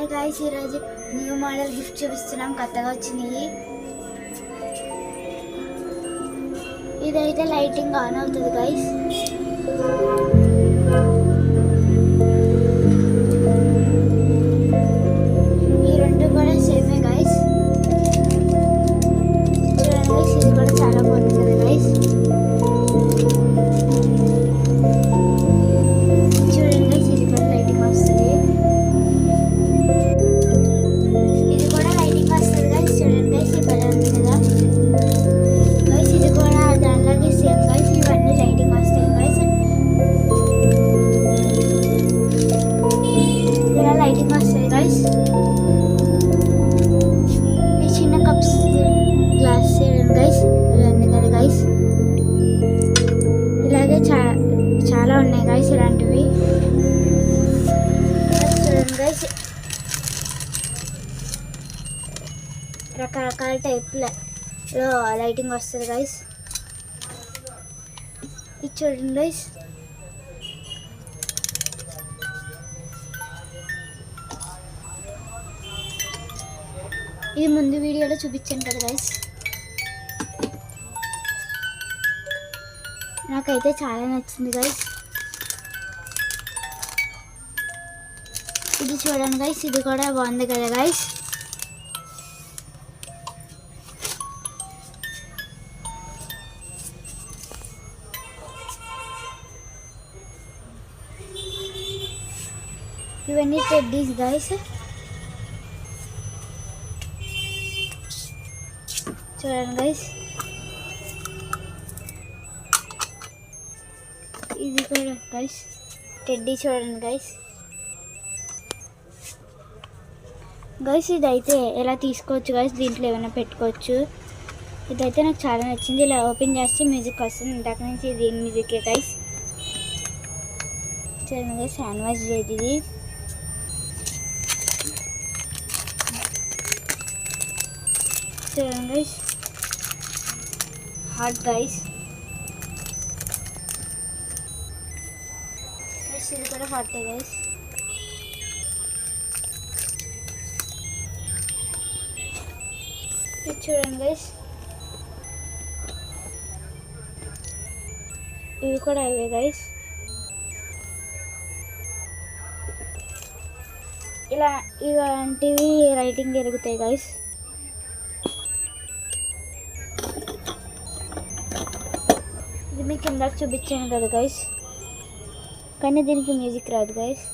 Hi guys, ఈరోజు new model gift చూపిస్తున్నాం. కొత్తగా వచ్చినాయి. ఇదైతే లైటింగ్ ఆన్ అవుతుంది గాయ్స్. ఈ రెండు కూడా సేమే గాయ్స్. చూడండి గాయ్స్, ఇది కూడా చాలా బాగుంది కదా గాయ్స్. చూడండి గాయ్స్, ఇది కూడా లైటింగ్ వస్తుంది. ఇది కూడా లైటింగ్ వస్తుంది గాయ్స్. చూడండి గాయ్స్, ఈ బలే ఉంది కదా గాయ్స్. ఇది కూడా దానిలాగే సేమ్ గాయ్స్. ఇవన్నీ లైటింగ్ వస్తాయి గాయ్స్. ఇలా లైటింగ్ వస్తాయి గాయ్స్. ఈ చిన్న కప్స్ గ్లాస్ చూడండి గాయ్స్, ఇలా ఉంది కదా గాయ్స్. ఇలాగే చాలా ఉన్నాయి గాయ్స్ ఇలాంటివి. చూడండి గాయ్స్, రకరకాల టైప్లో లైటింగ్ వస్తుంది గాయ్స్. ఇది చూడండి గాయ్స్. ఇది ముందు వీడియోలో చూపించాను కదా గాయ్స్. నాకైతే చాలా నచ్చింది గాయ్స్. ఇది చూడండి గాయ్స్, ఇది కూడా బాగుంది కదా గాయ్స్. ఇవన్నీ టెడ్డీస్ గాయ్స్. చూడండి గాయ్స్, ఇది కూడా గాయ్స్ టెడ్డీ. చూడండి గాయ్స్. గాయ్స్, ఇదైతే ఎలా తీసుకోవచ్చు గాయ్స్, దీంట్లో ఏమైనా పెట్టుకోవచ్చు. ఇదైతే నాకు చాలా నచ్చింది. ఇలా ఓపెన్ చేస్తే మ్యూజిక్ వస్తుంది. ఇంతకు నుంచి ఇది మ్యూజికే గాయ్స్. చూడండి గాయ్స్, హ్యాండ్ వాష్ చేసి ఇది. చూడండి గాయ్స్, హాట్ గాయ్స్. ఇది కూడా హాటే గాయ్స్. ఇది చూడండి గాయ్స్, ఇవి కూడా అవే గాయ్స్. ఇలా ఇలాంటివి రైటింగ్ ఎరుగుతాయి గాయ్స్. ఇది మీకు ఇందాక చూపించాను కదా గాయ్స్, కానీ దీనికి మ్యూజిక్ రాదు గాయ్స్.